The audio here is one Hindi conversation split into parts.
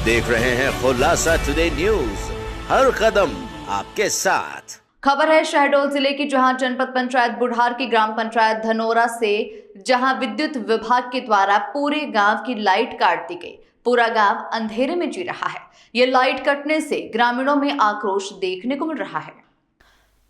देख रहे हैं खुलासा टुडे न्यूज, हर कदम आपके साथ। खबर है शहडोल जिले की, जहां जनपद पंचायत बुढ़ार की ग्राम पंचायत धनोरा से जहां विद्युत विभाग के द्वारा पूरे गांव की लाइट काट दी गई। पूरा गांव अंधेरे में जी रहा है। ये लाइट कटने से ग्रामीणों में आक्रोश देखने को मिल रहा है।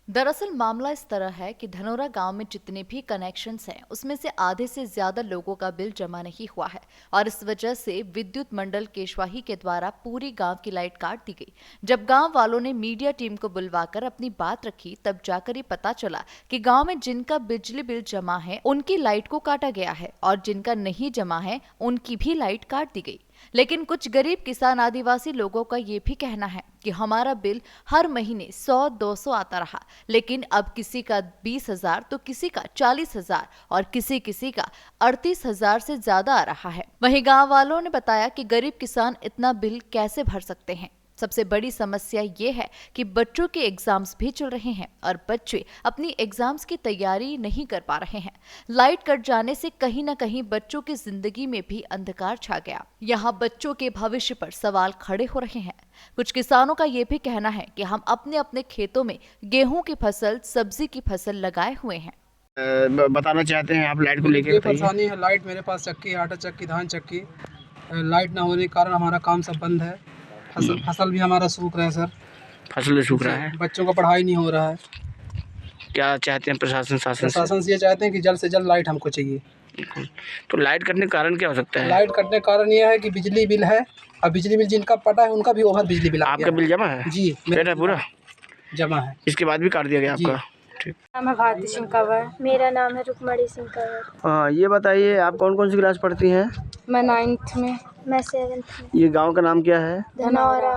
दरअसल मामला इस तरह है कि धनोरा गांव में जितने भी कनेक्शंस हैं, उसमें से आधे से ज्यादा लोगों का बिल जमा नहीं हुआ है और इस वजह से विद्युत मंडल केशवाही के द्वारा पूरी गांव की लाइट काट दी गई। जब गांव वालों ने मीडिया टीम को बुलवाकर अपनी बात रखी, तब जाकर ही पता चला कि गांव में जिनका बिजली बिल जमा है उनकी लाइट को काटा गया है और जिनका नहीं जमा है उनकी भी लाइट काट दी गई। लेकिन कुछ गरीब किसान आदिवासी लोगों का ये भी कहना है कि हमारा बिल हर महीने 100-200 आता रहा, लेकिन अब किसी का 20,000 तो किसी का 40,000 और किसी का 38,000 से ज्यादा आ रहा है। वहीं गांव वालों ने बताया कि गरीब किसान इतना बिल कैसे भर सकते हैं। सबसे बड़ी समस्या ये है कि बच्चों के एग्जाम्स भी चल रहे हैं और बच्चे अपनी एग्जाम्स की तैयारी नहीं कर पा रहे हैं। लाइट कट जाने से कहीं न कहीं बच्चों की जिंदगी में भी अंधकार छा गया। यहाँ बच्चों के भविष्य पर सवाल खड़े हो रहे हैं। कुछ किसानों का ये भी कहना है कि हम अपने अपने खेतों में गेहूं की फसल, सब्जी की फसल लगाए हुए हैं। बताना चाहते हैं आप लाइट को लेकर? परेशानी है, लाइट मेरे पास चक्की, आटा चक्की, धान चक्की, लाइट ना होने के कारण हमारा काम सब बंद है। फसल भी हमारा सूख रहा है सर। फसल सूख रहा है, बच्चों का पढ़ाई नहीं हो रहा है। क्या चाहते हैं प्रशासन से ये चाहते हैं कि जल्द से जल्द लाइट हमको चाहिए। तो लाइट कटने का कारण क्या हो सकता है? लाइट कटने का कारण यह है कि बिजली बिल है और बिजली बिल जिनका पटा है उनका भी ओवर बिजली बिल। आपका बिल जमा है? जी, मेरा पूरा जमा है। इसके बाद भी काट दिया गया आपका? ठीक। नाम है भारती सिंह कंवर। मेरा नाम है रुकमणी सिंह कंवर। हाँ, ये बताइए आप कौन कौन सी क्लास पढ़ती हैं? मैं 9th में। मैं 7th में। ये गांव का नाम क्या है? धनौरा।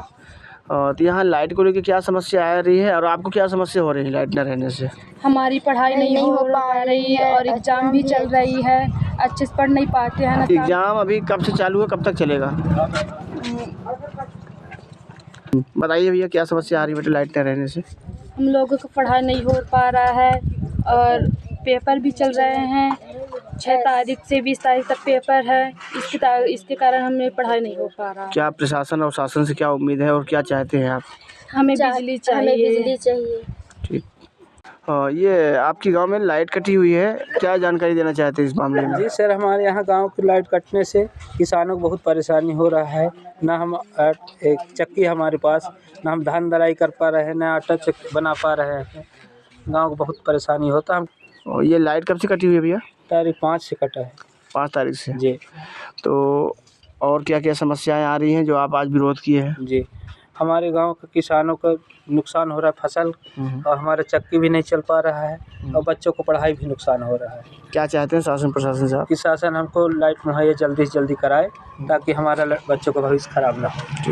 तो यहाँ लाइट को लेकर क्या समस्या आ रही है और आपको क्या समस्या हो रही है लाइट न रहने से? हमारी पढ़ाई नहीं हो पा रही है और एग्जाम भी चल रही है, अच्छे से पढ़ नहीं पाते हैं। एग्जाम अभी कब से चालू है, कब तक चलेगा? बताइए भैया, क्या समस्या आ रही है बेटा लाइट न रहने से? हम लोगों को पढ़ाई नहीं हो पा रहा है और पेपर भी चल रहे हैं। 6 तारीख से 20 तारीख तक पेपर है। इसके कारण हमें पढ़ाई नहीं हो पा रहा। क्या प्रशासन और शासन से क्या उम्मीद है और क्या चाहते हैं आप? हमें बिजली चाहिए। ठीक। ये आपकी गांव में लाइट कटी हुई है, क्या जानकारी देना चाहते हैं इस मामले में? जी सर, हमारे यहाँ गांव की लाइट कटने से किसानों को बहुत परेशानी हो रहा है। ना हम एक चक्की हमारे पास, ना हम धान दराई कर पा रहे हैं, ना आटा चक्की बना पा रहे हैं। गांव को बहुत परेशानी होता है। और ये लाइट कब से कटी हुई है भैया? तारीख 5 से कटा है। 5 तारीख से जी। तो और क्या क्या समस्याएं आ रही हैं जो आप आज विरोध किए हैं? जी, हमारे गांव के किसानों का नुकसान हो रहा है फसल, और हमारा चक्की भी नहीं चल पा रहा है और बच्चों को पढ़ाई भी नुकसान हो रहा है। क्या चाहते हैं शासन प्रशासन से आप? कि शासन हमको लाइट मुहैया जल्दी से जल्दी कराए ताकि हमारा बच्चों का भविष्य खराब ना हो।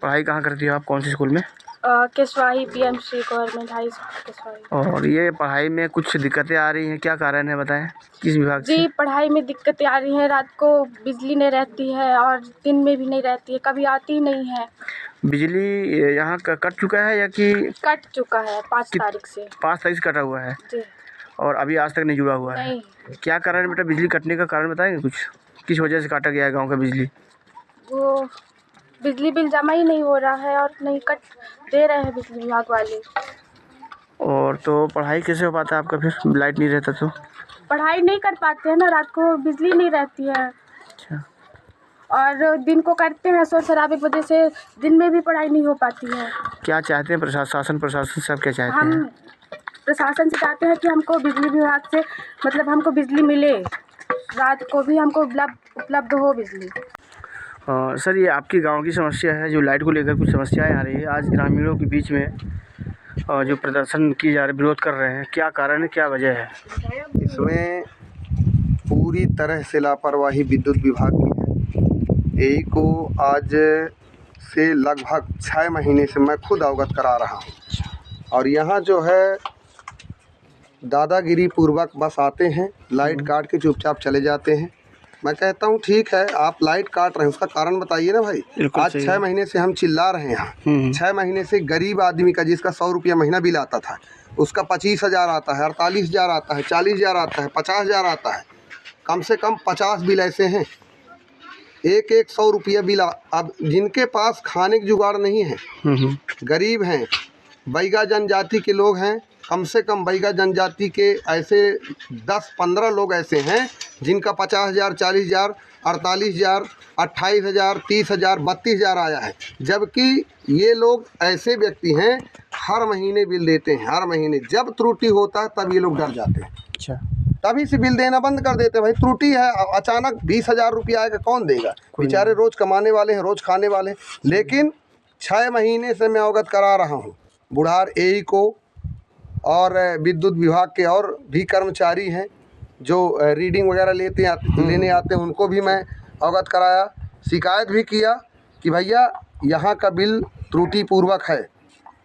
पढ़ाई कहाँ करती हो आप, कौन सी स्कूल में? Keshwahi PMC government high school Keshwahi. और ये पढ़ाई में कुछ दिक्कतें आ रही हैं, क्या कारण है बताएं, किस विभाग से? जी, पढ़ाई में दिक्कतें आ रही हैं। रात को बिजली नहीं रहती है और दिन में भी नहीं रहती है, कभी आती ही नहीं है। बिजली यहाँ कट चुका है या कि कट चुका है 5 तारीख से। 5 तारीख से कटा हुआ है जी। और अभी आज तक नहीं जुड़ा हुआ है? नहीं। क्या कारण है बेटा बिजली कटने का, कारण बताएंगे कुछ, किस वजह से काटा गया है गाँव का बिजली? वो बिजली बिल जमा ही नहीं हो रहा है और नहीं कट दे रहे हैं बिजली विभाग वाले। और तो पढ़ाई कैसे हो पाता है आपका फिर लाइट नहीं रहता तो? पढ़ाई नहीं कर पाते हैं ना, रात को बिजली नहीं रहती है। अच्छा। और दिन को करते हैं, शोर शराबे की वजह से दिन में भी पढ़ाई नहीं हो पाती है। क्या चाहते हैं प्रशासन सब क्या चाहते हम हैं? प्रशासन से चाहते हैं कि हमको बिजली विभाग से मतलब हमको बिजली मिले, रात को भी हमको उपलब्ध हो बिजली। सर, ये आपके गांव की समस्या है जो लाइट को लेकर कुछ समस्याएं आ रही है। आज ग्रामीणों के बीच में जो प्रदर्शन किए जा रहे, विरोध कर रहे हैं, क्या कारण है, क्या वजह है? इसमें पूरी तरह से लापरवाही विद्युत विभाग की है। यही को आज से लगभग 6 महीने से मैं खुद अवगत करा रहा हूँ। और यहाँ जो है दादागिरी पूर्वक बस आते हैं, लाइट काट के चुपचाप चले जाते हैं। मैं कहता हूँ ठीक है, आप लाइट काट रहे हैं, उसका कारण बताइए ना भाई। आज 6 महीने से हम चिल्ला रहे हैं यहाँ। 6 महीने से गरीब आदमी का, जिसका 100 रुपया महीना बिल आता था, उसका 25,000 आता है, 48,000 आता है, 40,000 आता है, 50,000 आता है। कम से कम 50 बिल ऐसे हैं एक 100 रुपया बिल अब जिनके पास खाने की जुगाड़ नहीं है, गरीब हैं, बैगा जनजाति के लोग हैं, कम से कम बैगा जनजाति के ऐसे 10-15 लोग ऐसे हैं जिनका 50,000, 40,000, 48,000, 28,000, 30,000, 32,000 आया है। जबकि ये लोग ऐसे व्यक्ति हैं हर महीने बिल देते हैं, हर महीने जब त्रुटि होता है तब ये लोग डर जाते हैं। अच्छा, तभी से बिल देना बंद कर देते हैं। भाई त्रुटि है, अचानक 20,000 रुपया आएगा, कौन देगा? बेचारे रोज़ कमाने वाले हैं, रोज़ खाने वाले हैं। लेकिन 6 महीने से मैं अवगत करा रहा हूँ बुढ़ार एई को और विद्युत विभाग के और भी कर्मचारी हैं जो रीडिंग वगैरह लेने आते हैं, उनको भी मैं अवगत कराया, शिकायत भी किया कि भैया यहाँ का बिल त्रुटिपूर्वक है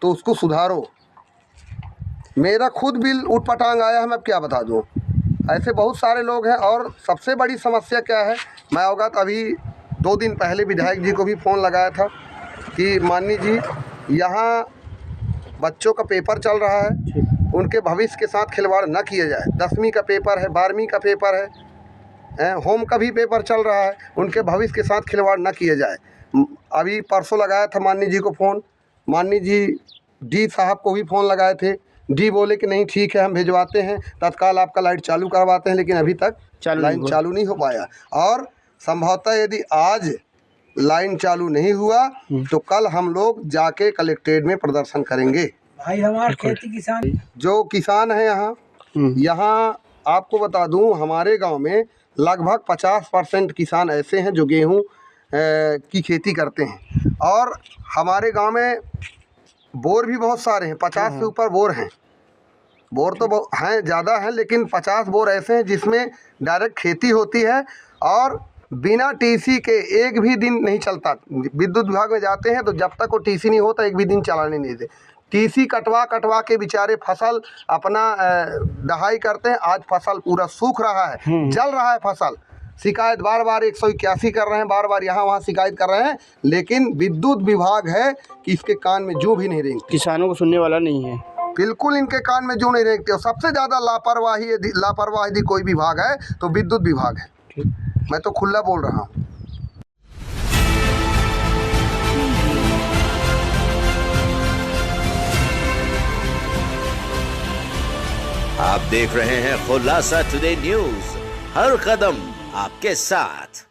तो उसको सुधारो। मेरा खुद बिल उठपटांग आया है, मैं अब क्या बता दूँ। ऐसे बहुत सारे लोग हैं। और सबसे बड़ी समस्या क्या है, मैं अवगत अभी 2 दिन पहले विधायक जी को भी फ़ोन लगाया था कि माननीय जी यहाँ बच्चों का पेपर चल रहा है, उनके भविष्य के साथ खिलवाड़ न किया जाए। 10वीं का पेपर है, 12वीं का पेपर है, होम का भी पेपर चल रहा है, उनके भविष्य के साथ खिलवाड़ न किया जाए। अभी परसों लगाया था माननीय जी को फ़ोन, माननीय जी डी साहब को भी फ़ोन लगाए थे। डी बोले कि नहीं ठीक है, हम भिजवाते हैं, तत्काल आपका लाइट चालू करवाते हैं। लेकिन अभी तक लाइन चालू नहीं हो पाया। और संभवतः यदि आज लाइन चालू नहीं हुआ तो कल हम लोग जाके कलेक्ट्रेट में प्रदर्शन करेंगे। भाई हमारे खेती किसान जो किसान हैं यहाँ आपको बता दूं, हमारे गांव में लगभग 50% किसान ऐसे हैं जो गेहूं की खेती करते हैं। और हमारे गांव में बोर भी बहुत सारे हैं, 50 से ऊपर बोर हैं। बोर तो हैं, ज़्यादा हैं, लेकिन 50 बोर ऐसे हैं जिसमें डायरेक्ट खेती होती है और बिना टीसी के एक भी दिन नहीं चलता। विद्युत विभाग में जाते हैं तो जब तक वो टीसी नहीं होता एक भी दिन चलाने नहीं देते। टीसी कटवा के बेचारे फसल अपना दहाई करते हैं। आज फसल पूरा सूख रहा है, जल रहा है फसल। शिकायत बार 181 कर रहे हैं, बार यहाँ वहाँ शिकायत कर रहे हैं, लेकिन विद्युत विभाग है कि इसके कान में जूं भी नहीं रेंगती। किसानों को सुनने वाला नहीं है, बिल्कुल इनके कान में जूं नहीं रेंगती। और सबसे ज़्यादा लापरवाही यदि कोई विभाग है तो विद्युत विभाग है। मैं तो खुला बोल रहा हूँ। आप देख रहे हैं खुलासा टुडे न्यूज, हर कदम आपके साथ।